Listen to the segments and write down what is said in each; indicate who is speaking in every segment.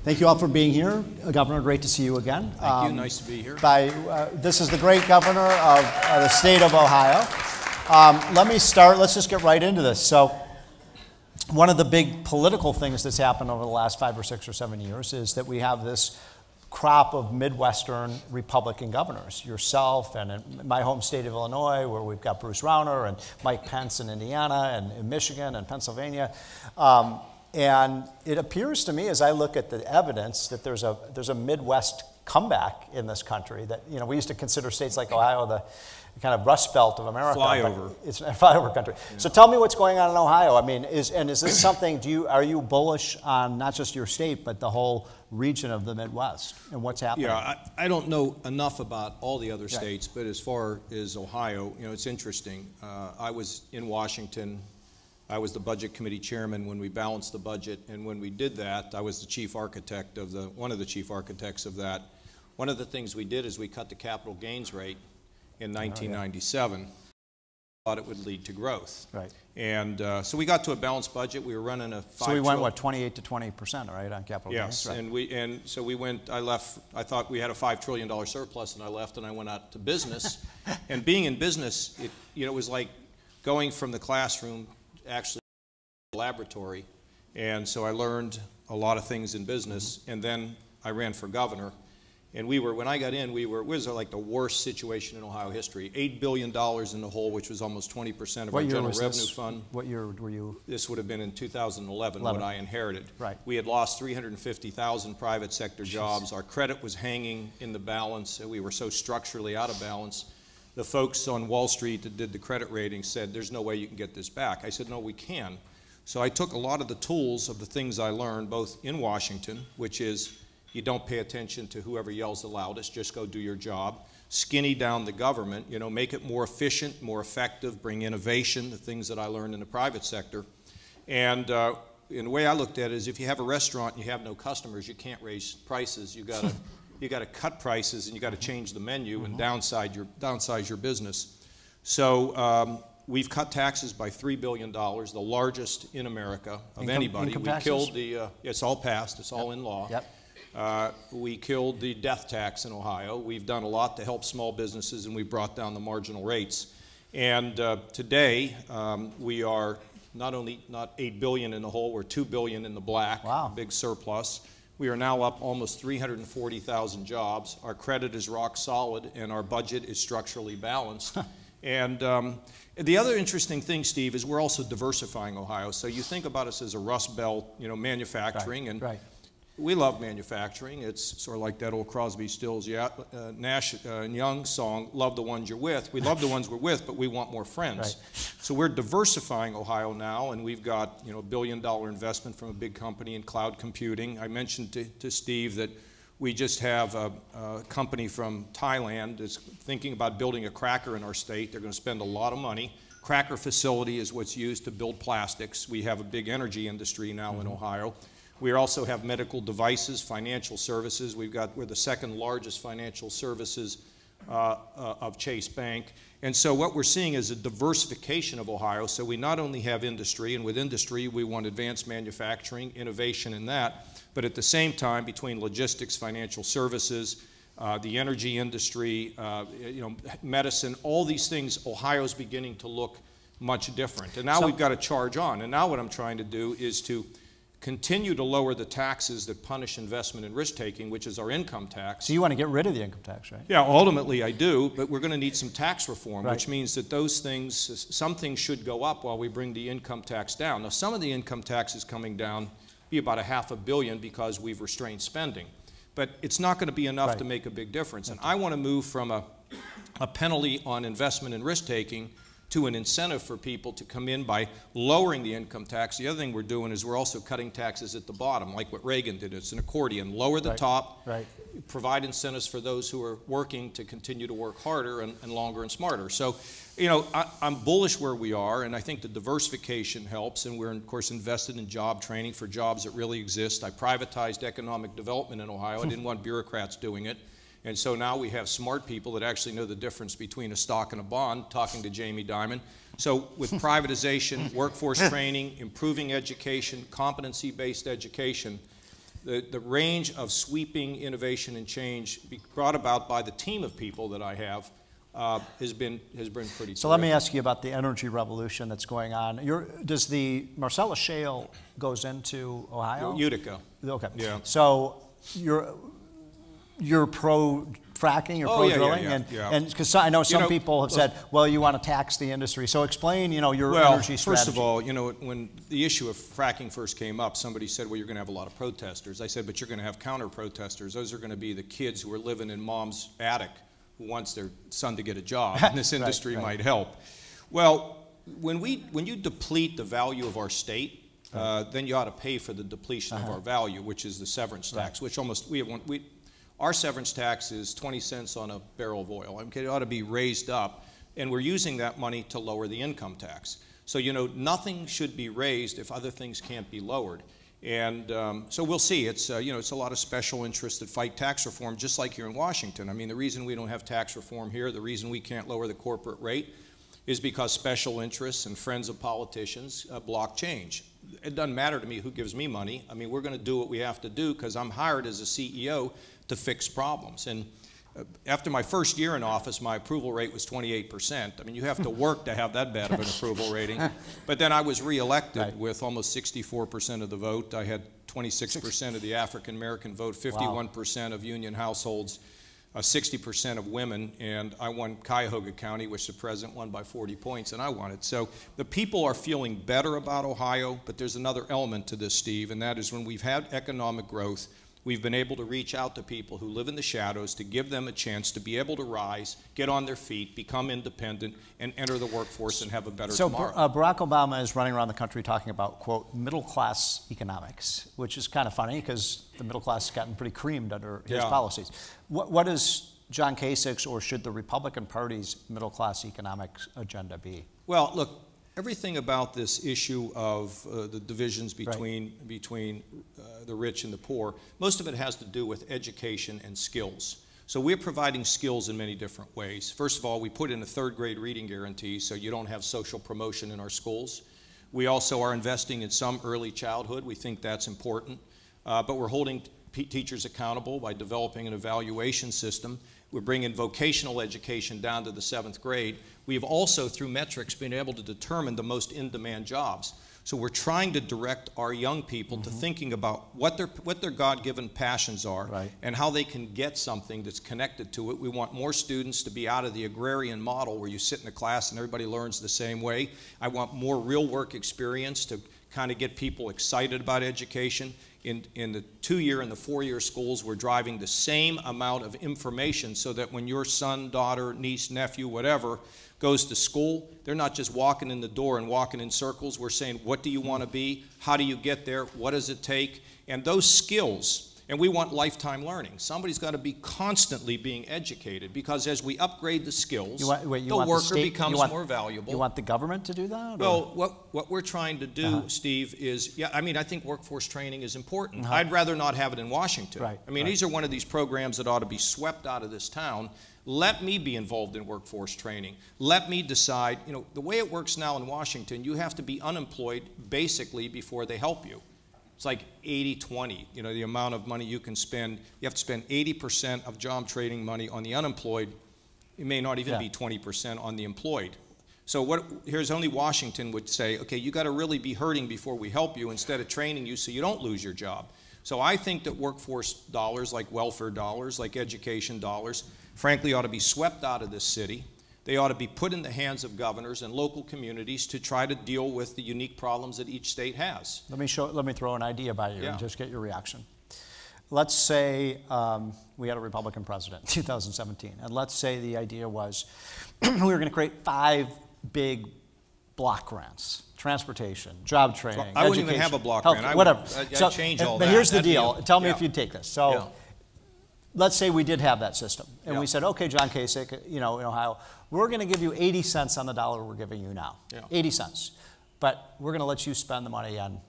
Speaker 1: Thank you all for being here. Governor, great to see you again.
Speaker 2: Thank you. Nice to be here.
Speaker 1: This is the great governor of the state of Ohio. Let me start. Let's just get right into this. So one of the big political things that's happened over the last 5 or 6 or 7 years is that we have this crop of Midwestern Republican governors, yourself and in my home state of Illinois, where we've got Bruce Rauner and Mike Pence in Indiana and in Michigan and Pennsylvania. And it appears to me, as I look at the evidence, that there's a Midwest comeback in this country. That, you know, we used to consider states like Ohio the kind of Rust Belt of America.
Speaker 2: Flyover.
Speaker 1: It's a flyover country. Yeah. So tell me what's going on in Ohio. I mean, is this something? Are you bullish on not just your state but the whole region of the Midwest and what's happening?
Speaker 2: Yeah, I don't know enough about all the other states, but as far as Ohio, you know, it's interesting. I was in Washington. I was the budget committee chairman when we balanced the budget, and when we did that, I was the chief architect of one of the chief architects of that. One of the things we did is we cut the capital gains rate in 1997. Thought it would lead to growth.
Speaker 1: Right.
Speaker 2: And so we got to a balanced budget. We were running a 5.
Speaker 1: So we went what, 28 to 20%, right, on capital gains?
Speaker 2: Yes, right. and so we went. I left. I thought we had a $5 trillion surplus, and I left, and I went out to business. And being in business, it was like going from the classroom actually laboratory, and so I learned a lot of things in business. And then I ran for governor, and when I got in, it was like the worst situation in Ohio history. $8 billion in the hole, which was almost 20% of our general revenue fund.
Speaker 1: What year were you?
Speaker 2: This would have been in 2011 when I inherited.
Speaker 1: Right.
Speaker 2: We had lost 350,000 private sector jobs. Our credit was hanging in the balance, and we were so structurally out of balance. The folks on Wall Street that did the credit rating said, there's no way you can get this back. I said, no, we can. So I took a lot of the tools of the things I learned, both in Washington, which is you don't pay attention to whoever yells the loudest, just go do your job. Skinny down the government, you know, make it more efficient, more effective, bring innovation, the things that I learned in the private sector. And the way I looked at it is if you have a restaurant and you have no customers, you can't raise prices. You got to cut prices, and you got to change the menu and downsize your business. So we've cut taxes by $3 billion, the largest in America of anybody. We killed it's all passed. It's all in law.
Speaker 1: Yep.
Speaker 2: We killed the death tax in Ohio. We've done a lot to help small businesses, and we brought down the marginal rates. And today we are not $8 billion in the hole. We're $2 billion in the black.
Speaker 1: Wow.
Speaker 2: Big surplus. We are now up almost 340,000 jobs. Our credit is rock solid, and our budget is structurally balanced. And the other interesting thing, Steve, is we're also diversifying Ohio. So you think about us as a Rust Belt, you know, manufacturing, and we love manufacturing. It's sort of like that old Crosby, Stills, Nash and Young song, "Love the ones you're with." We love the ones we're with, but we want more friends.
Speaker 1: Right.
Speaker 2: So we're diversifying Ohio now, and we've got, you know, $1 billion investment from a big company in cloud computing. I mentioned to Steve that we just have a company from Thailand that's thinking about building a cracker in our state. They're going to spend a lot of money. Cracker facility is what's used to build plastics. We have a big energy industry now in Ohio. We also have medical devices, financial services. We're the second largest financial services of Chase Bank. And so what we're seeing is a diversification of Ohio. So we not only have industry, and with industry we want advanced manufacturing, innovation in that, but at the same time between logistics, financial services, the energy industry, you know, medicine, all these things, Ohio's beginning to look much different. And now we've got to charge on. And now what I'm trying to do is to continue to lower the taxes that punish investment and risk-taking, which is our income tax.
Speaker 1: So you want to get rid of the income tax, right?
Speaker 2: Yeah, ultimately I do, but we're going to need some tax reform, which means that those things, some things should go up while we bring the income tax down. Now, some of the income tax is coming down, be about $500 million because we've restrained spending. But it's not going to be enough to make a big difference. And I want to move from a penalty on investment and risk-taking to an incentive for people to come in by lowering the income tax. The other thing we're doing is we're also cutting taxes at the bottom, like what Reagan did. It's an accordion. Lower the top, provide incentives for those who are working to continue to work harder and longer and smarter. So, you know, I'm bullish where we are, and I think the diversification helps, and we're, of course, invested in job training for jobs that really exist. I privatized economic development in Ohio. I didn't want bureaucrats doing it. And so now we have smart people that actually know the difference between a stock and a bond, talking to Jamie Dimon. So with privatization, workforce training, improving education, competency-based education, the range of sweeping innovation and change brought about by the team of people that I have has been pretty.
Speaker 1: So let me ask you about the energy revolution that's going on. Does the Marcellus Shale goes into Ohio?
Speaker 2: Utica.
Speaker 1: Okay.
Speaker 2: Yeah.
Speaker 1: So you're pro fracking, you're pro drilling, and because I know some people have said, well, you want to tax the industry. So explain, your energy strategy.
Speaker 2: First of all, when the issue of fracking first came up, somebody said, well, you're going to have a lot of protesters. I said, but you're going to have counter protesters. Those are going to be the kids who are living in mom's attic who wants their son to get a job, and this industry might help. Well, when you deplete the value of our state, then you ought to pay for the depletion of our value, which is the severance tax, which our severance tax is 20 cents on a barrel of oil. Okay, it ought to be raised up, and we're using that money to lower the income tax. So, nothing should be raised if other things can't be lowered. And so we'll see. It's a lot of special interests that fight tax reform, just like here in Washington. I mean, the reason we don't have tax reform here, the reason we can't lower the corporate rate, is because special interests and friends of politicians block change. It doesn't matter to me who gives me money. I mean, we're going to do what we have to do because I'm hired as a CEO to fix problems. And after my first year in office, my approval rate was 28%. I mean, you have to work to have that bad of an approval rating. But then I was reelected with almost 64% of the vote. I had 26% of the African American vote, 51% of union households, 60% of women, and I won Cuyahoga County, which the president won by 40 points, and I won it. So the people are feeling better about Ohio, but there's another element to this, Steve, and that is when we've had economic growth, we've been able to reach out to people who live in the shadows to give them a chance to be able to rise, get on their feet, become independent, and enter the workforce and have a better tomorrow.
Speaker 1: So Barack Obama is running around the country talking about, quote, middle-class economics, which is kind of funny because the middle class has gotten pretty creamed under his policies. What is John Kasich's, or should the Republican Party's middle-class economics agenda be?
Speaker 2: Well, look, everything about this issue of the divisions between the rich and the poor, most of it has to do with education and skills. So we're providing skills in many different ways. First of all, we put in a third-grade reading guarantee so you don't have social promotion in our schools. We also are investing in some early childhood. We think that's important. But we're holding teachers accountable by developing an evaluation system. We're bringing vocational education down to the 7th grade. We've also, through metrics, been able to determine the most in-demand jobs. So we're trying to direct our young people to thinking about what their God-given passions are and how they can get something that's connected to it. We want more students to be out of the agrarian model where you sit in a class and everybody learns the same way. I want more real work experience to kind of get people excited about education. In the 2-year and the 4-year schools, we're driving the same amount of information so that when your son, daughter, niece, nephew, whatever, goes to school, they're not just walking in the door and walking in circles. We're saying, what do you want to be? How do you get there? What does it take? And those skills, and we want lifetime learning. Somebody's got to be constantly being educated because as we upgrade the skills, the worker becomes more valuable.
Speaker 1: You want the government to do that?
Speaker 2: Well, what we're trying to do, Steve, is, I think workforce training is important. I'd rather not have it in Washington. I mean, these are one of these programs that ought to be swept out of this town. Let me be involved in workforce training. Let me decide, the way it works now in Washington, you have to be unemployed basically before they help you. It's like 80-20, the amount of money you can spend. You have to spend 80% of job training money on the unemployed. It may not even be 20% on the employed. So here's only Washington would say, okay, you got to really be hurting before we help you instead of training you so you don't lose your job. So I think that workforce dollars, like welfare dollars, like education dollars, frankly ought to be swept out of this city. They ought to be put in the hands of governors and local communities to try to deal with the unique problems that each state has.
Speaker 1: Let me throw an idea by you and just get your reaction. Let's say we had a Republican president in 2017, and let's say the idea was we were going to create 5 big block grants: transportation, job training,
Speaker 2: I wouldn't even have a block grant.
Speaker 1: Whatever.
Speaker 2: I'd change all that.
Speaker 1: But here's the deal. Tell me if you'd take this. So let's say we did have that system, and we said, okay, John Kasich, in Ohio, we're going to give you 80 cents on the dollar we're giving you now. 80 cents. But we're going to let you spend the money on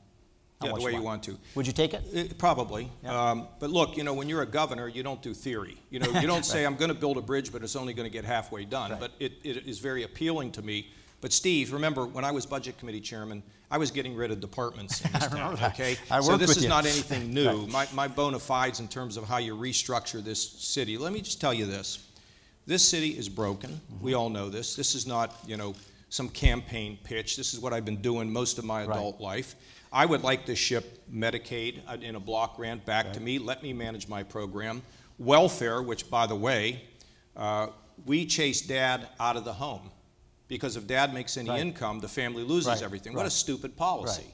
Speaker 2: the way you want to.
Speaker 1: Would you take it?
Speaker 2: Probably. But look, when you're a governor, you don't do theory. You don't say, I'm going to build a bridge, but it's only going to get halfway done. But it is very appealing to me But Steve, remember, when I was Budget Committee Chairman, I was getting rid of departments in this town, okay?
Speaker 1: So
Speaker 2: this is not anything new. My bona fides in terms of how you restructure this city. Let me just tell you this. This city is broken. We all know this. This is not, you know, some campaign pitch. This is what I've been doing most of my adult life. I would like to ship Medicaid in a block grant back to me. Let me manage my program. Welfare, which, by the way, we chase Dad out of the home. Because if Dad makes any income, the family loses everything. What a stupid policy.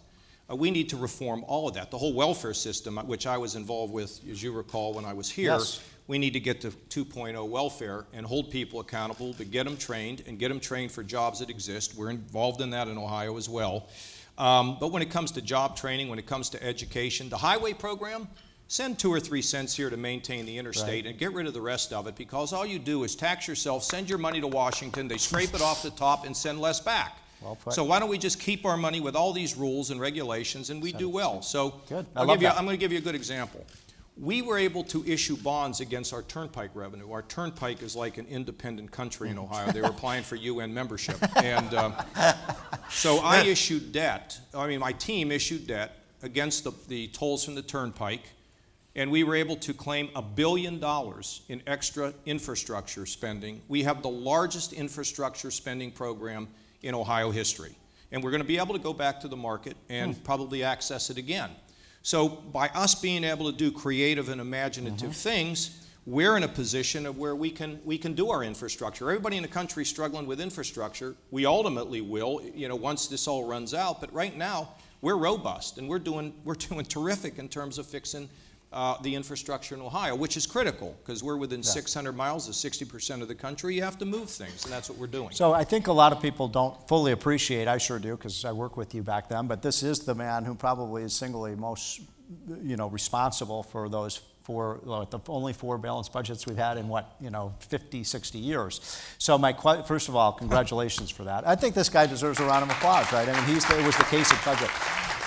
Speaker 2: We need to reform all of that. The whole welfare system, which I was involved with, as you recall, when I was here, we need to get to 2.0 welfare and hold people accountable to get them trained and get them trained for jobs that exist. We're involved in that in Ohio as well. But when it comes to job training, when it comes to education, the highway program, send 2 or 3 cents here to maintain the interstate and get rid of the rest of it, because all you do is tax yourself, send your money to Washington, they scrape it off the top and send less back. Well put. So why don't we just keep our money with all these rules and regulations, and we do well. So I'm going to give you a good example. We were able to issue bonds against our turnpike revenue. Our turnpike is like an independent country in Ohio. They were applying for UN membership. And so I issued debt. I mean, my team issued debt against the tolls from the turnpike, and we were able to claim $1 billion in extra infrastructure spending. We have the largest infrastructure spending program in Ohio history. And we're going to be able to go back to the market and probably access it again. So by us being able to do creative and imaginative things, we're in a position of where we can do our infrastructure. Everybody in the country is struggling with infrastructure. We ultimately will, you know, once this all runs out. But right now, we're robust, and we're doing terrific in terms of fixing the infrastructure in Ohio, which is critical, because we're within 600 miles of 60% of the country. You have to move things, and that's what we're doing.
Speaker 1: So I think a lot of people don't fully appreciate, I sure do, because I worked with you back then, but this is the man who probably is singly most, you know, responsible for those the only 4 balanced budgets we've had in, 50, 60 years. So first of all, congratulations for that. I think this guy deserves a round of applause, right? I mean, it was the Kasich budget.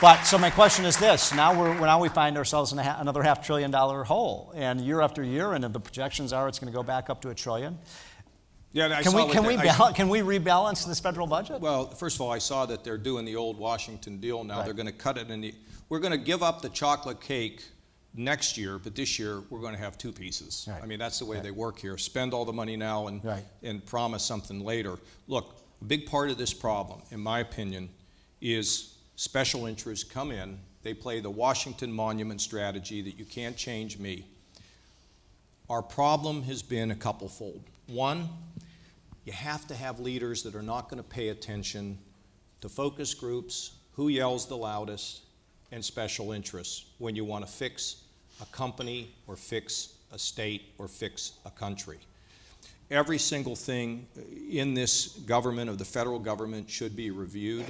Speaker 1: But so my question is this: now we find ourselves in another $500 billion hole, and year after year, and the projections are it's going to go back up to $1 trillion.
Speaker 2: Yeah,
Speaker 1: can we rebalance this federal budget?
Speaker 2: Well, first of all, I saw that they're doing the old Washington deal now. They're going to cut it we're going to give up the chocolate cake next year, but this year we're going to have 2 pieces. I mean, that's the way they work here. Spend all the money now and promise something later. Look, a big part of this problem, in my opinion, is special interests come in. They play the Washington Monument strategy that you can't change me. Our problem has been a couple-fold. One, you have to have leaders that are not going to pay attention to focus groups, who yells the loudest, and special interests when you want to fix a company or fix a state or fix a country. Every single thing in this government, of the federal government, should be reviewed.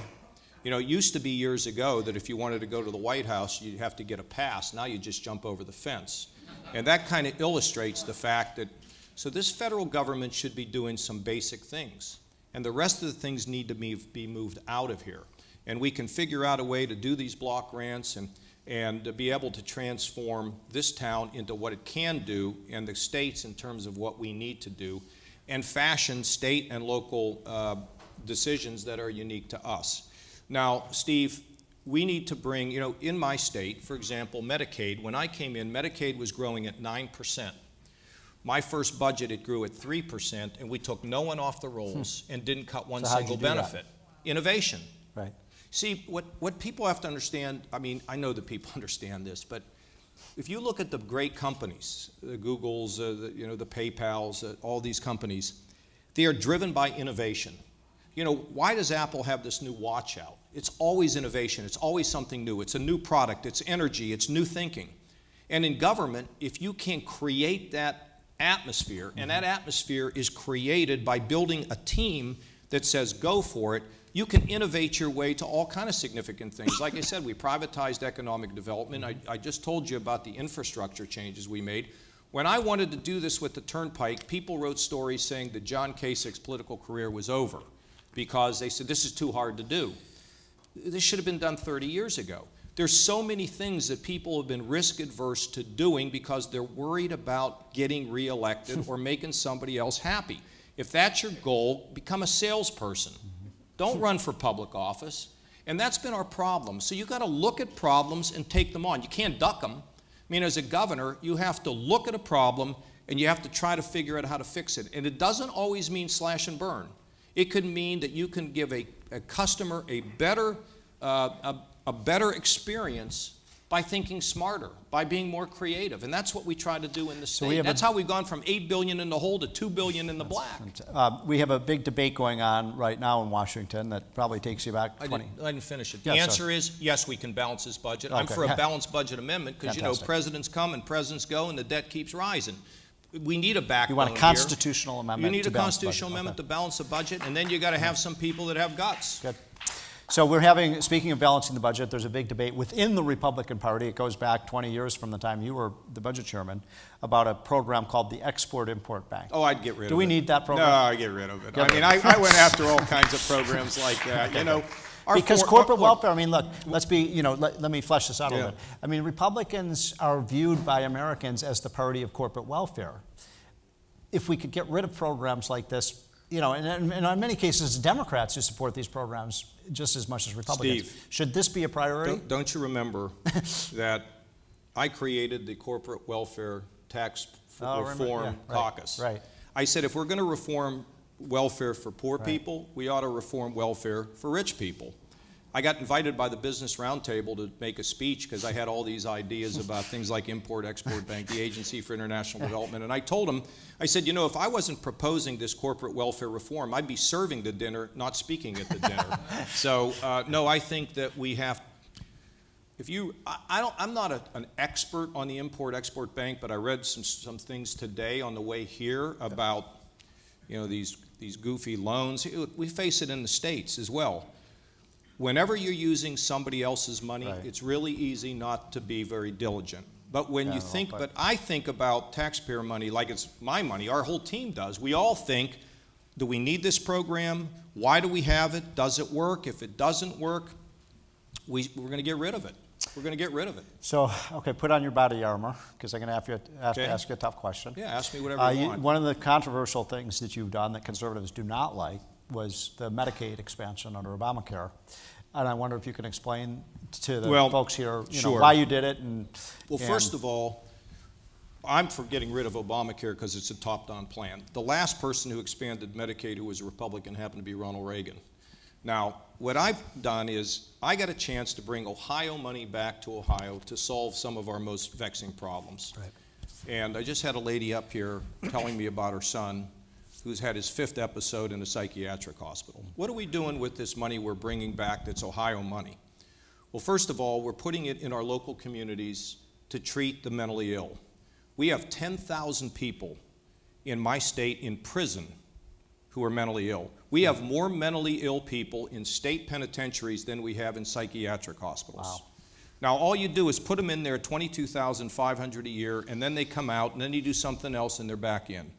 Speaker 2: You know, it used to be years ago that if you wanted to go to the White House, you'd have to get a pass. Now you just jump over the fence. And that kind of illustrates the fact that, so this federal government should be doing some basic things. And the rest of the things need to be moved out of here. And we can figure out a way to do these block grants and to be able to transform this town into what it can do, and the states in terms of what we need to do, and fashion state and local decisions that are unique to us. Now, Steve, we need to bring, in my state, for example, Medicaid, when I came in, Medicaid was growing at 9%. My first budget, it grew at 3%, and we took no one off the rolls and didn't cut one single benefit. Innovation.
Speaker 1: Right.
Speaker 2: See, what people have to understand, I mean, I know that people understand this, but if you look at the great companies, the Googles, the PayPals, all these companies, they are driven by innovation. Why does Apple have this new watch out? It's always innovation. It's always something new. It's a new product. It's energy. It's new thinking. And in government, if you can create that atmosphere, and that atmosphere is created by building a team that says go for it, you can innovate your way to all kinds of significant things. Like I said, we privatized economic development. I just told you about the infrastructure changes we made. When I wanted to do this with the Turnpike, people wrote stories saying that John Kasich's political career was over because they said, this is too hard to do. This should have been done 30 years ago. There's so many things that people have been risk adverse to doing because they're worried about getting reelected or making somebody else happy. If that's your goal, become a salesperson. Don't run for public office. And that's been our problem. So you got to look at problems and take them on. You can't duck them. I mean, as a governor, you have to look at a problem and you have to try to figure out how to fix it. And it doesn't always mean slash and burn. It could mean that you can give a customer a better experience by thinking smarter, by being more creative. And that's what we try to do in the state. That's how we've gone from $8 billion in the hole to $2 billion in the black.
Speaker 1: We have a big debate going on right now in Washington that probably takes you back 20.
Speaker 2: I didn't finish it.
Speaker 1: Yeah,
Speaker 2: the answer is yes, we can balance this budget.
Speaker 1: Okay.
Speaker 2: I'm for a balanced budget amendment because, you know,
Speaker 1: Fantastic.
Speaker 2: presidents come and presidents go and the debt keeps rising. We need a backbone.
Speaker 1: You want a constitutional amendment.
Speaker 2: You need
Speaker 1: to
Speaker 2: a
Speaker 1: balance
Speaker 2: constitutional
Speaker 1: budget.
Speaker 2: amendment to balance the budget, and then you got to have some people that have guts.
Speaker 1: Good. So we're having, speaking of balancing the budget, there's a big debate within the Republican Party. It goes back 20 years from the time you were the budget chairman, about a program called the Export-Import Bank.
Speaker 2: Oh, I'd get rid of it.
Speaker 1: Do we need that program?
Speaker 2: No, I'd get rid of it. I mean, I went after all kinds of programs like that. You know,
Speaker 1: because corporate welfare, I mean, look, let's be, you know, let me flesh this out a little bit. I mean, Republicans are viewed by Americans as the party of corporate welfare. If we could get rid of programs like this, you know, and in many cases, Democrats who support these programs just as much as Republicans.
Speaker 2: Steve,
Speaker 1: should this be a priority?
Speaker 2: Don't you remember that I created the Corporate Welfare Tax Reform Caucus?
Speaker 1: Right.
Speaker 2: I said if we're going to reform welfare for poor people, we ought to reform welfare for rich people. I got invited by the Business Roundtable to make a speech because I had all these ideas about things like Import-Export Bank, the Agency for International Development, and I told them, I said, you know, if I wasn't proposing this corporate welfare reform, I'd be serving the dinner, not speaking at the dinner. So, no, I think that we have, if you, I'm not an expert on the Import-Export Bank, but I read some things today on the way here about, you know, these goofy loans. We face it in the States as well. Whenever you're using somebody else's money, it's really easy not to be very diligent. But when you think, but I think about taxpayer money like it's my money, our whole team does. We all think, do we need this program? Why do we have it? Does it work? If it doesn't work, we're going to get rid of it. We're going to get rid of it.
Speaker 1: So, okay, put on your body armor, because I'm going to have to ask you a tough question.
Speaker 2: Yeah, ask me whatever you want.
Speaker 1: One of the controversial things that you've done that conservatives do not like was the Medicaid expansion under Obamacare. And I wonder if you can explain to the folks here, you know, why you did it.
Speaker 2: Well, first of all, I'm for getting rid of Obamacare because it's a top-down plan. The last person who expanded Medicaid who was a Republican happened to be Ronald Reagan. Now, what I've done is I got a chance to bring Ohio money back to Ohio to solve some of our most vexing problems. Right. And I just had a lady up here telling me about her son who's had his 5th episode in a psychiatric hospital. What are we doing with this money we're bringing back that's Ohio money? Well, first of all, we're putting it in our local communities to treat the mentally ill. We have 10,000 people in my state in prison who are mentally ill. We have more mentally ill people in state penitentiaries than we have in psychiatric hospitals. Wow. Now, all you do is put them in there, $22,500 a year, and then they come out, and then you do something else, and they're back in.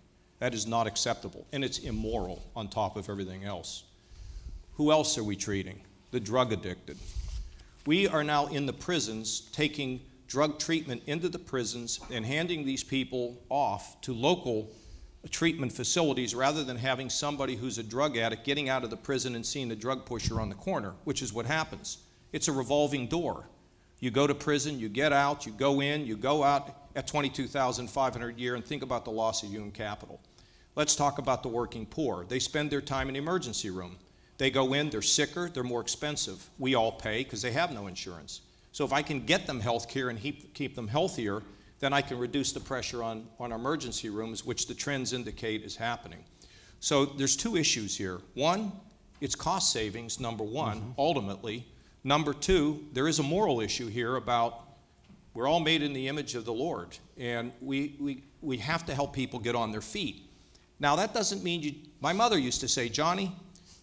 Speaker 2: That is not acceptable, and it's immoral on top of everything else. Who else are we treating? The drug addicted. We are now in the prisons taking drug treatment into the prisons and handing these people off to local treatment facilities rather than having somebody who's a drug addict getting out of the prison and seeing the drug pusher on the corner, which is what happens. It's a revolving door. You go to prison, you get out, you go in, you go out at $22,500 a year, and think about the loss of human capital. Let's talk about the working poor. They spend their time in the emergency room. They go in, they're sicker, they're more expensive. We all pay because they have no insurance. So if I can get them health care and keep them healthier, then I can reduce the pressure on our emergency rooms, which the trends indicate is happening. So there's 2 issues here. One, it's cost savings, number one, ultimately. Number 2, there is a moral issue here about we're all made in the image of the Lord, and we have to help people get on their feet. Now, that doesn't mean my mother used to say, Johnny,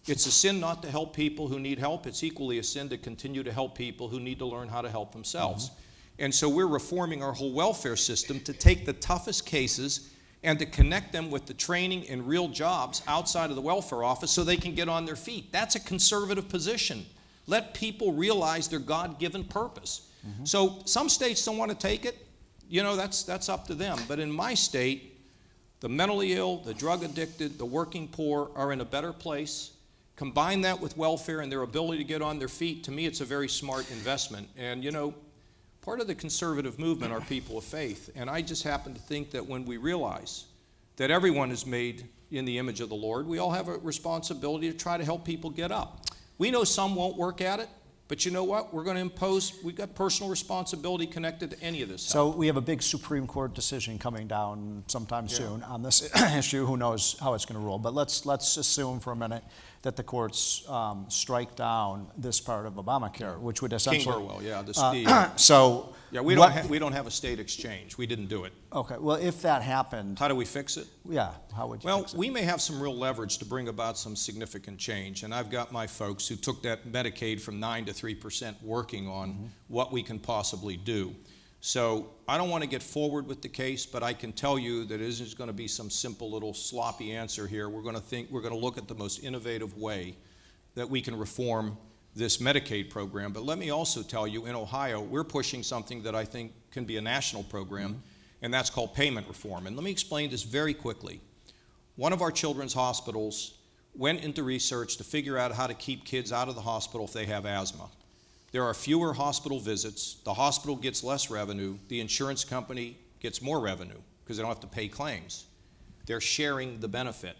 Speaker 2: it's a sin not to help people who need help. It's equally a sin to continue to help people who need to learn how to help themselves. And so we're reforming our whole welfare system to take the toughest cases and to connect them with the training and real jobs outside of the welfare office so they can get on their feet. That's a conservative position. Let people realize their God-given purpose. So some states don't want to take it. You know, that's up to them. But in my state, the mentally ill, the drug addicted, the working poor are in a better place Combine that with welfare and their ability to get on their feet, to me it's a very smart investment. And you know, part of the conservative movement are people of faith. And I just happen to think that when we realize that everyone is made in the image of the Lord, we all have a responsibility to try to help people get up. We know some won't work at it, but you know what? We're going to impose, we've got personal responsibility connected to any of this
Speaker 1: So
Speaker 2: stuff.
Speaker 1: we have a big Supreme Court decision coming down sometime soon on this issue. Who knows how it's going to rule? But let's assume for a minute that the courts strike down this part of Obamacare, which would essentially...
Speaker 2: King Burwell, yeah.
Speaker 1: So...
Speaker 2: Yeah, we don't have a state exchange. We didn't do it.
Speaker 1: Okay, well, if that happened...
Speaker 2: How do we fix it?
Speaker 1: Yeah, how would you fix it?
Speaker 2: Well, we may have some real leverage to bring about some significant change, and I've got my folks who took that Medicaid from 9 to 3% working on what we can possibly do. So I don't want to get forward with the case, but I can tell you that it isn't going to be some simple little sloppy answer here. We're going to look at the most innovative way that we can reform this Medicaid program. But let me also tell you, in Ohio, we're pushing something that I think can be a national program, and that's called payment reform. And let me explain this very quickly. One of our children's hospitals went into research to figure out how to keep kids out of the hospital if they have asthma. There are fewer hospital visits, the hospital gets less revenue, the insurance company gets more revenue because they don't have to pay claims. They're sharing the benefit.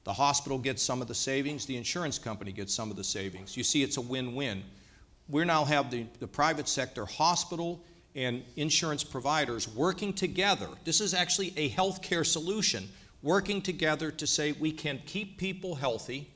Speaker 2: The hospital gets some of the savings, the insurance company gets some of the savings. You see, it's a win-win. We now have the private sector hospital and insurance providers working together. This is actually a healthcare solution, working together to say we can keep people healthy,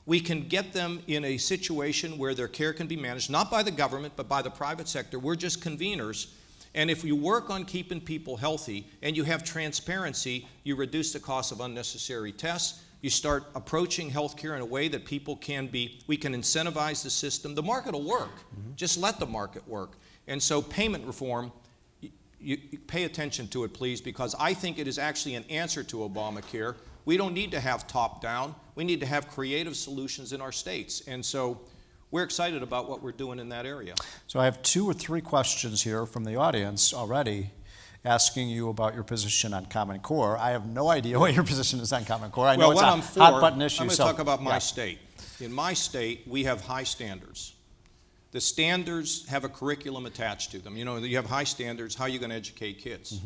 Speaker 2: we can get them in a situation where their care can be managed, not by the government, but by the private sector. We're just conveners. And if you work on keeping people healthy and you have transparency, you reduce the cost of unnecessary tests. You start approaching healthcare in a way that people can be, we can incentivize the system. The market will work. Just let the market work. And so payment reform, you pay attention to it, please, because I think it is actually an answer to Obamacare. We don't need to have top-down. We need to have creative solutions in our states. And so we're excited about what we're doing in that area.
Speaker 1: So I have 2 or 3 questions here from the audience already asking you about your position on Common Core. I have no idea what your position is on Common Core. I know it's a hot-button issue.
Speaker 2: I'm going to talk about my state. In my state, we have high standards. The standards have a curriculum attached to them. You know, you have high standards. How are you going to educate kids?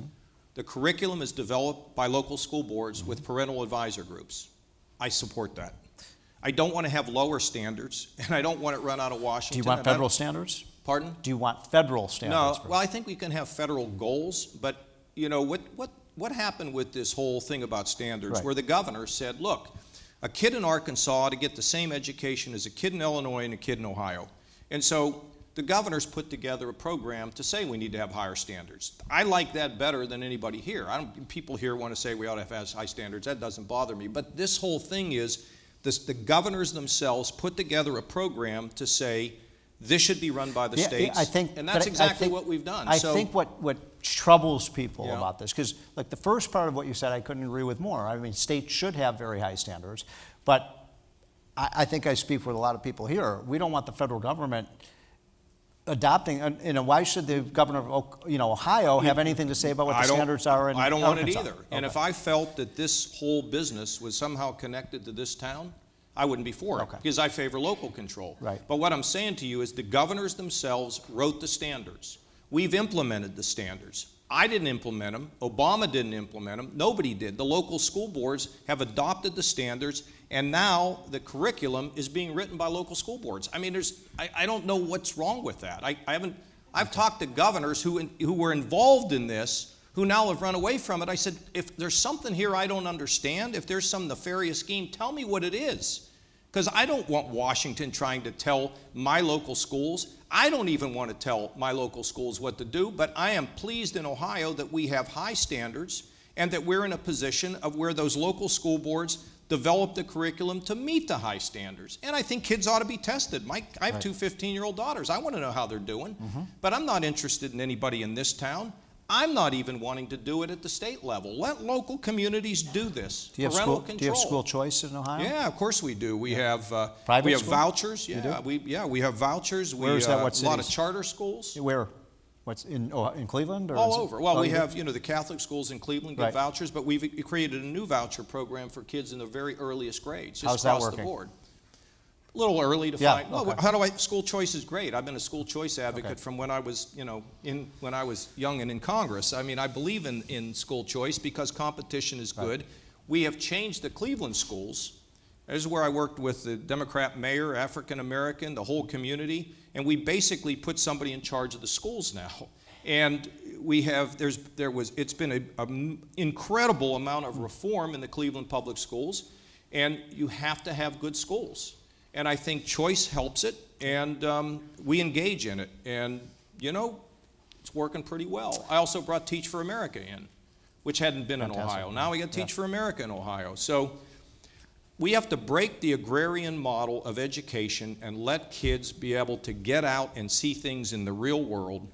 Speaker 2: The curriculum is developed by local school boards with parental advisor groups. I support that. I don't want to have lower standards, and I don't want it run out of Washington.
Speaker 1: Do you want federal standards?
Speaker 2: Pardon?
Speaker 1: Do you want federal standards?
Speaker 2: No. Well, I think we can have federal goals, but you know what happened with this whole thing about standards, where the governor said, look, a kid in Arkansas ought to get the same education as a kid in Illinois and a kid in Ohio. And so the governor's put together a program to say we need to have higher standards. I like that better than anybody here. People here want to say we ought to have high standards. That doesn't bother me. But this whole thing is the governors themselves put together a program to say this should be run by the states, and that's exactly what we've done.
Speaker 1: I think what troubles people about this, because like the first part of what you said, I couldn't agree with more. I mean, states should have very high standards, but I think I speak with a lot of people here. We don't want the federal government adopting, you know, why should the governor of Ohio have anything to say about what the standards are in
Speaker 2: Arkansas? I don't want it either.
Speaker 1: Okay.
Speaker 2: And if I felt that this whole business was somehow connected to this town, I wouldn't be for it, because I favor local control.
Speaker 1: Right.
Speaker 2: But what I'm saying to you is the governors themselves wrote the standards. We've implemented the standards. I didn't implement them. Obama didn't implement them. Nobody did. The local school boards have adopted the standards, and now the curriculum is being written by local school boards. I mean, I don't know what's wrong with that. I've talked to governors who were involved in this, who now have run away from it. I said, if there's something here I don't understand, if there's some nefarious scheme, tell me what it is. Because I don't want Washington trying to tell my local schools. I don't even want to tell my local schools what to do, but I am pleased in Ohio that we have high standards and that we're in a position of where those local school boards develop the curriculum to meet the high standards. And I think kids ought to be tested. I have 2 15-year-old daughters. I want to know how they're doing. But I'm not interested in anybody in this town. I'm not even wanting to do it at the state level. Let local communities do this.
Speaker 1: Do you have school choice in Ohio?
Speaker 2: Yeah, of course we do. We have vouchers. Yeah, we have vouchers.
Speaker 1: Where is that? What cities?
Speaker 2: A lot of charter schools.
Speaker 1: Where? What's in Cleveland? Or
Speaker 2: all over. Well, we have the Catholic schools in Cleveland get vouchers, but we've created a new voucher program for kids in the very earliest grades, just across the board. A little early to
Speaker 1: Yeah,
Speaker 2: find. Well,
Speaker 1: okay.
Speaker 2: how do I? School choice is great. I've been a school choice advocate
Speaker 1: Okay.
Speaker 2: from when I was, when I was young and in Congress. I mean, I believe in school choice because competition is good. Right. We have changed the Cleveland schools. This is where I worked with the Democrat mayor, African American, the whole community, and we basically put somebody in charge of the schools now. And we have, it's been an incredible amount of reform in the Cleveland public schools, and you have to have good schools. And I think choice helps it, and we engage in it. And, it's working pretty well. I also brought Teach for America in, which hadn't been Fantastic. In Ohio. Now we got Teach for America in Ohio. So we have to break the agrarian model of education and let kids be able to get out and see things in the real world.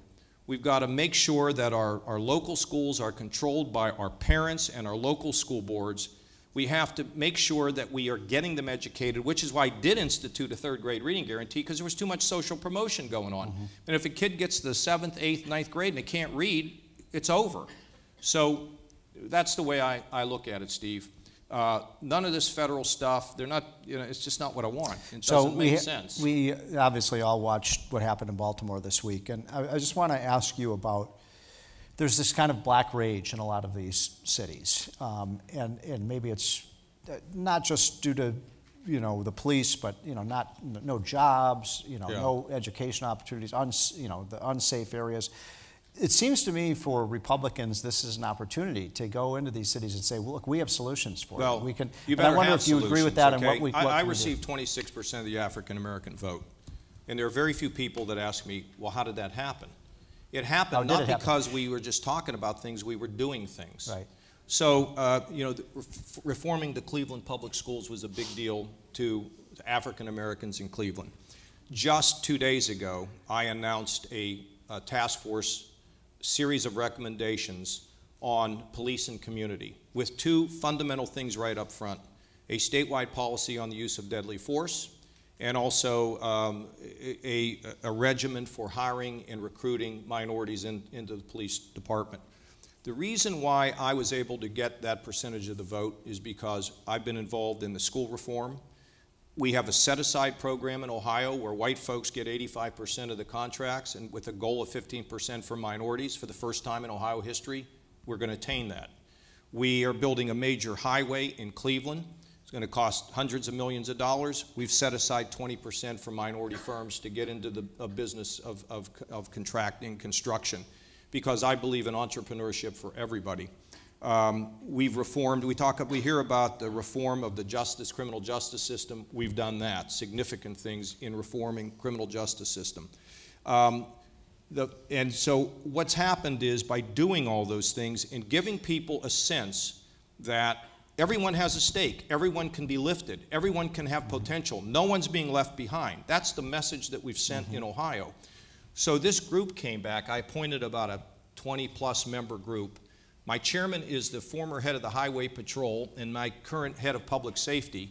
Speaker 2: We've got to make sure that our local schools are controlled by our parents and our local school boards. We have to make sure that we are getting them educated, which is why I did institute a third grade reading guarantee, because there was too much social promotion going on. Mm-hmm. And if a kid gets to the 7th, 8th, 9th grade and they can't read, it's over. So that's the way I look at it, Steve. None of this federal stuff, they're not, it's just not what I want. It doesn't make sense.
Speaker 1: We obviously all watched what happened in Baltimore this week, and I just want to ask you about, there's this kind of black rage in a lot of these cities, and maybe it's not just due to, the police, but, no jobs, no education opportunities, the unsafe areas. It seems to me for Republicans, this is an opportunity to go into these cities and say, well, look, we have solutions for you. We can.
Speaker 2: You better
Speaker 1: I wonder
Speaker 2: have
Speaker 1: if you agree with that.
Speaker 2: okay?
Speaker 1: And what
Speaker 2: I received 26% of the African-American vote. And there are very few people that ask me, well, how did that happen? It happened not because we were just talking about things, we were doing things.
Speaker 1: Right.
Speaker 2: So, reforming the Cleveland public schools was a big deal to African-Americans in Cleveland. Just 2 days ago, I announced a task force series of recommendations on police and community with two fundamental things right up front: a statewide policy on the use of deadly force, and also a regimen for hiring and recruiting minorities into the police department. The reason why I was able to get that percentage of the vote is because I've been involved in the school reform. We have a set-aside program in Ohio where white folks get 85% of the contracts, and with a goal of 15% for minorities for the first time in Ohio history. We're going to attain that. We are building a major highway in Cleveland. It's going to cost hundreds of millions of dollars. We've set aside 20% for minority firms to get into the business of contracting construction, because I believe in entrepreneurship for everybody. We've reformed, we hear about the reform of the criminal justice system. We've done that, significant things in reforming criminal justice system. And so what's happened is, by doing all those things and giving people a sense that everyone has a stake, everyone can be lifted, everyone can have potential, no one's being left behind. That's the message that we've sent in Ohio. So this group came back. I appointed about a 20-plus member group. My chairman is the former head of the Highway Patrol and my current head of public safety,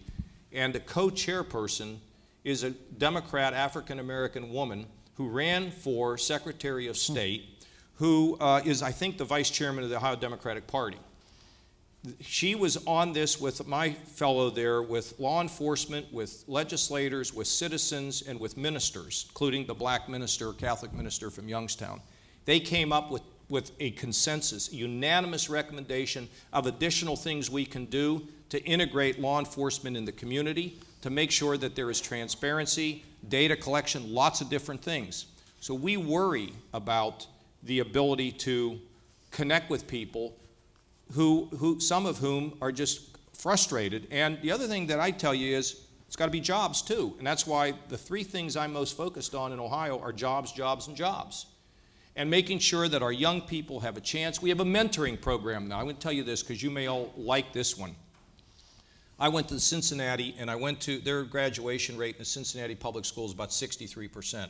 Speaker 2: and the co-chairperson is a Democrat African-American woman who ran for Secretary of State, who is, I think, the vice chairman of the Ohio Democratic Party. She was on this with my fellow there, with law enforcement, with legislators, with citizens, and with ministers, including the black minister, Catholic minister from Youngstown. They came up with a consensus, a unanimous recommendation of additional things we can do to integrate law enforcement in the community, to make sure that there is transparency, data collection, lots of different things. So we worry about the ability to connect with people who some of whom are just frustrated. And the other thing that I tell you is, it's got to be jobs too. And that's why the three things I'm most focused on in Ohio are jobs, jobs, and jobs. And making sure that our young people have a chance. We have a mentoring program now. I'm going to tell you this because you may all like this one. I went to Cincinnati, and I went to their graduation rate in the Cincinnati public schools about 63%.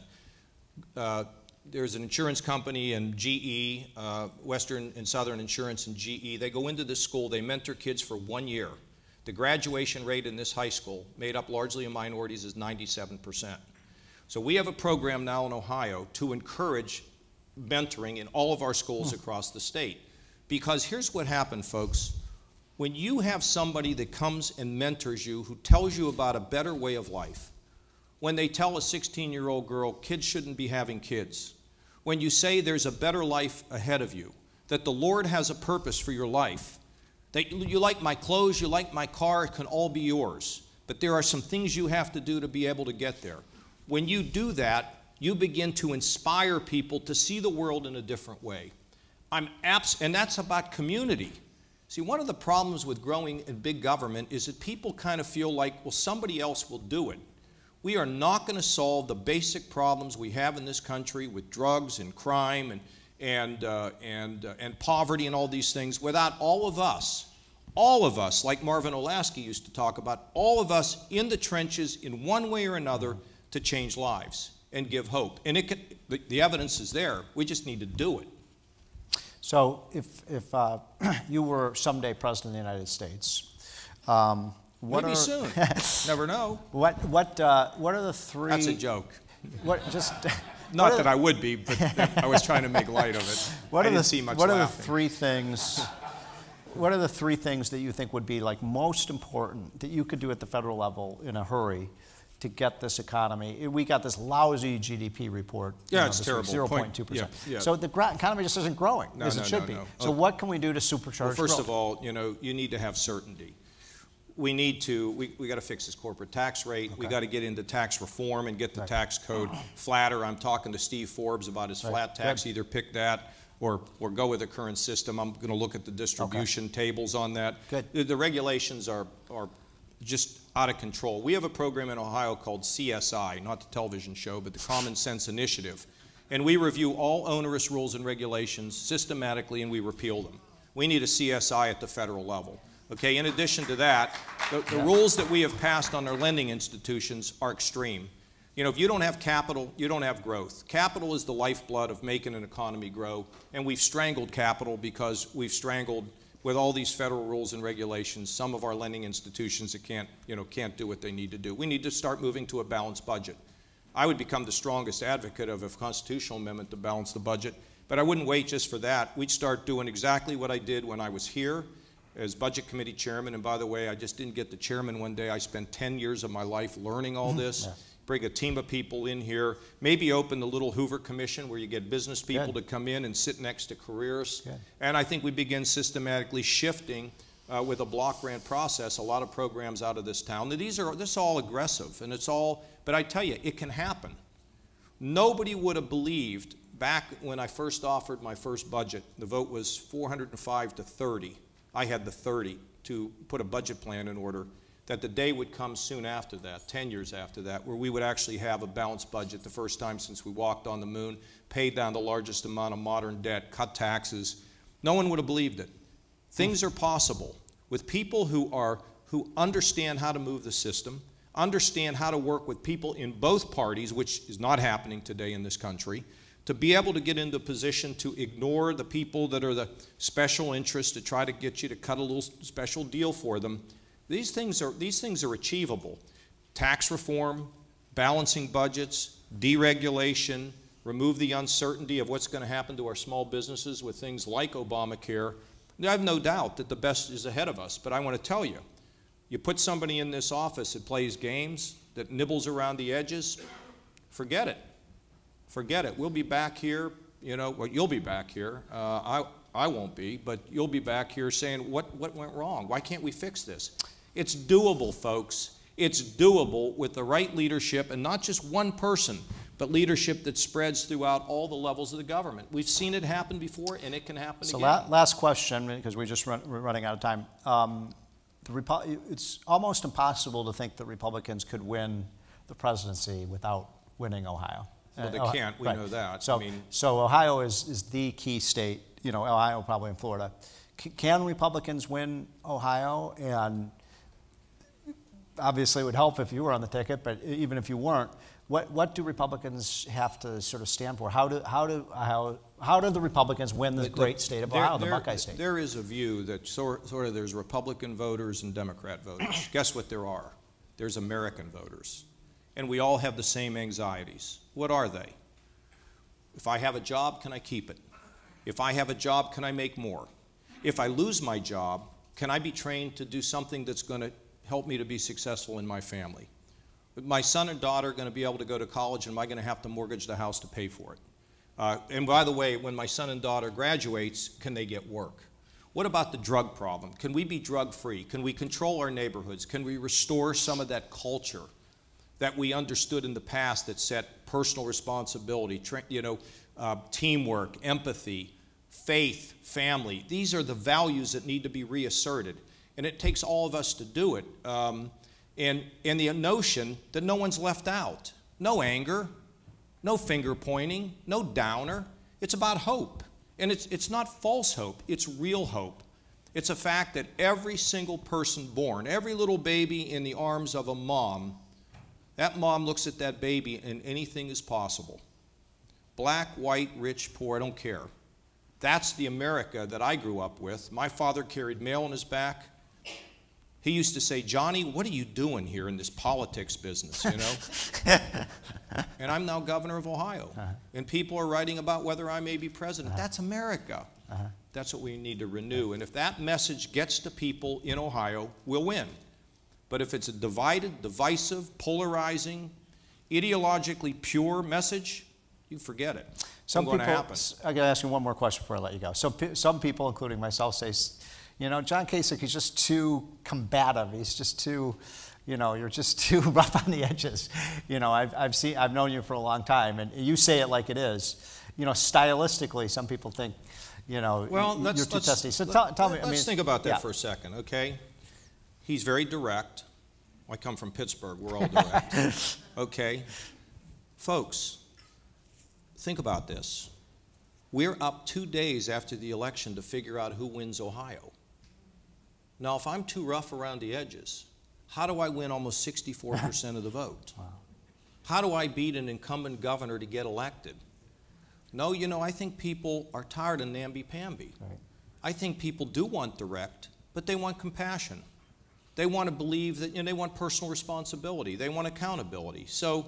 Speaker 2: There's an insurance company and GE, Western and Southern Insurance and GE. They go into this school, they mentor kids for 1 year. The graduation rate in this high school, made up largely of minorities, is 97%. So we have a program now in Ohio to encourage mentoring in all of our schools across the state. Because here's what happened, folks. When you have somebody that comes and mentors you, who tells you about a better way of life, when they tell a 16-year-old girl kids shouldn't be having kids, when you say there's a better life ahead of you, that the Lord has a purpose for your life, that you like my clothes, you like my car, it can all be yours, but there are some things you have to do to be able to get there. When you do that, you begin to inspire people to see the world in a different way. And that's about community. See, one of the problems with growing in big government is that people kind of feel like, well, somebody else will do it. We are not going to solve the basic problems we have in this country with drugs and crime and poverty and all these things without all of us, like Marvin Olasky used to talk about, all of us in the trenches in one way or another to change lives and give hope. And the evidence is there. We just need to do it.
Speaker 1: So if you were someday president of the United States,
Speaker 2: maybe soon. Never know.
Speaker 1: What are the three?
Speaker 2: That's a joke.
Speaker 1: Not
Speaker 2: that I would be, but I was trying to make light of it.
Speaker 1: What are the three things that you think would be like most important that you could do at the federal level in a hurry to get this economy? We got this lousy GDP report.
Speaker 2: Yeah, it's terrible.
Speaker 1: 0.2%.
Speaker 2: Yeah.
Speaker 1: So the economy just isn't growing as it should be. So what can we do to supercharge growth?
Speaker 2: First of all, you need to have certainty. We got to fix this corporate tax rate. Okay. We got to get into tax reform and get the tax code flatter. I'm talking to Steve Forbes about his flat tax. Good. Either pick that or go with the current system. I'm going to look at the distribution tables on that. Good. The regulations are just out of control. We have a program in Ohio called CSI, not the television show, but the Common Sense Initiative. And we review all onerous rules and regulations systematically, and we repeal them. We need a CSI at the federal level. Okay, in addition to that, the rules that we have passed on our lending institutions are extreme. If you don't have capital, you don't have growth. Capital is the lifeblood of making an economy grow, and we've strangled capital because we've strangled, with all these federal rules and regulations, some of our lending institutions that can't do what they need to do. We need to start moving to a balanced budget. I would become the strongest advocate of a constitutional amendment to balance the budget, but I wouldn't wait just for that. We'd start doing exactly what I did when I was here as Budget Committee Chairman. And by the way, I just didn't get the chairman one day. I spent 10 years of my life learning all this. Bring a team of people in here, maybe open the little Hoover Commission where you get business people to come in and sit next to careers. And I think we begin systematically shifting with a block grant process a lot of programs out of this town. This is all aggressive, and but I tell you, it can happen. Nobody would have believed back when I first offered my first budget, the vote was 405 to 30. I had the 30 to put a budget plan in order, that the day would come soon after that, 10 years after that, where we would actually have a balanced budget the first time since we walked on the moon, paid down the largest amount of modern debt, cut taxes. No one would have believed it. Things are possible with people who understand how to move the system, understand how to work with people in both parties, which is not happening today in this country, to be able to get into a position to ignore the people that are the special interests to try to get you to cut a little special deal for them. These things are achievable. Tax reform, balancing budgets, deregulation, remove the uncertainty of what's going to happen to our small businesses with things like Obamacare. I have no doubt that the best is ahead of us, but I want to tell you, you put somebody in this office that plays games, that nibbles around the edges, forget it. Forget it. We'll be back here, well, you'll be back here. I won't be, but you'll be back here saying, what went wrong? Why can't we fix this? It's doable, folks. It's doable with the right leadership, and not just one person, but leadership that spreads throughout all the levels of the government. We've seen it happen before, and it can happen again.
Speaker 1: So last question, because we're running out of time. It's almost impossible to think that Republicans could win the presidency without winning Ohio.
Speaker 2: Well, they can't. We know that.
Speaker 1: So Ohio is the key state. Ohio probably in Florida. Can Republicans win Ohio? And obviously, it would help if you were on the ticket. But even if you weren't, what do Republicans have to sort of stand for? How do the Republicans win the great state of Ohio, the Buckeye State?
Speaker 2: There is a view that sort of there's Republican voters and Democrat voters. Guess what there are? There's American voters. And we all have the same anxieties. What are they? If I have a job, can I keep it? If I have a job, can I make more? If I lose my job, can I be trained to do something that's going to help me to be successful in my family? My son and daughter are going to be able to go to college, and am I going to have to mortgage the house to pay for it? And by the way, when my son and daughter graduates, can they get work? What about the drug problem? Can we be drug-free? Can we control our neighborhoods? Can we restore some of that culture that we understood in the past that set personal responsibility, teamwork, empathy, faith, family? These are the values that need to be reasserted, and it takes all of us to do it. And the notion that no one's left out. No anger, no finger pointing, no downer. It's about hope. And it's not false hope, it's real hope. It's a fact that every single person born, every little baby in the arms of a mom, that mom looks at that baby and anything is possible. Black, white, rich, poor, I don't care. That's the America that I grew up with. My father carried mail on his back. He used to say, "Johnny, what are you doing here in this politics business, you know?" And I'm now governor of Ohio. And people are writing about whether I may be president. That's America. That's what we need to renew. And if that message gets to people in Ohio, we'll win. But if it's a divided, divisive, polarizing, ideologically pure message, you forget it.
Speaker 1: I'm going to ask you one more question before I let you go. So some people, including myself, say, you know, John Kasich is just too combative. He's just too, you know, you're just too rough on the edges. You know, I've known you for a long time, and you say it like it is. You know, stylistically, some people think, you know, you're too testy. So tell me.
Speaker 2: Let's think about that for a second, okay? He's very direct. I come from Pittsburgh. We're all direct. Okay? Folks, think about this. We're up 2 days after the election to figure out who wins Ohio. Now, if I'm too rough around the edges, how do I win almost 64% of the vote? Wow. How do I beat an incumbent governor to get elected? No, you know, I think people are tired of namby-pamby. Right. I think people do want direct, but they want compassion. They want to believe that, you know, they want personal responsibility. They want accountability. So,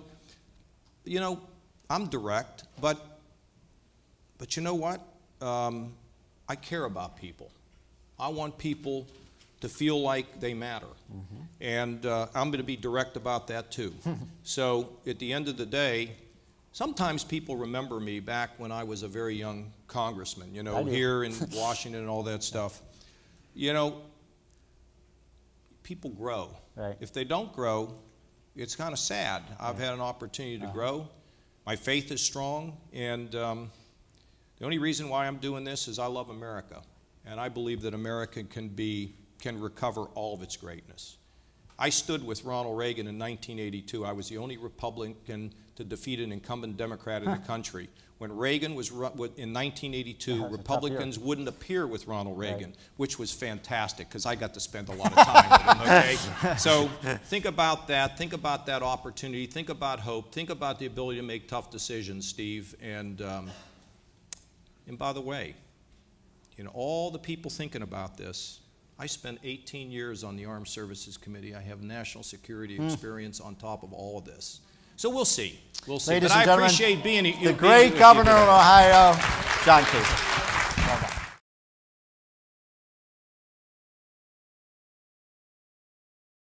Speaker 2: you know, I'm direct, but you know what? I care about people. I want people to feel like they matter. And I'm going to be direct about that too. So at the end of the day, sometimes people remember me back when I was a very young congressman, you know, here in Washington and all that stuff. You know, people grow. Right. If they don't grow, it's kind of sad. I've had an opportunity to grow. My faith is strong, and the only reason why I'm doing this is I love America, and I believe that America can recover all of its greatness. I stood with Ronald Reagan in 1982. I was the only Republican to defeat an incumbent Democrat in the country. When Reagan was in 1982, Republicans wouldn't appear with Ronald Reagan, which was fantastic because I got to spend a lot of time with him, okay? So think about that. Think about that opportunity. Think about hope. Think about the ability to make tough decisions, Steve. And by the way, you know, all the people thinking about this, I spent 18 years on the Armed Services Committee. I have national security experience on top of all of this. So we'll see. We'll see.
Speaker 1: Ladies
Speaker 2: but
Speaker 1: and
Speaker 2: I
Speaker 1: gentlemen,
Speaker 2: appreciate being
Speaker 1: the great governor of Ohio, John Kasich.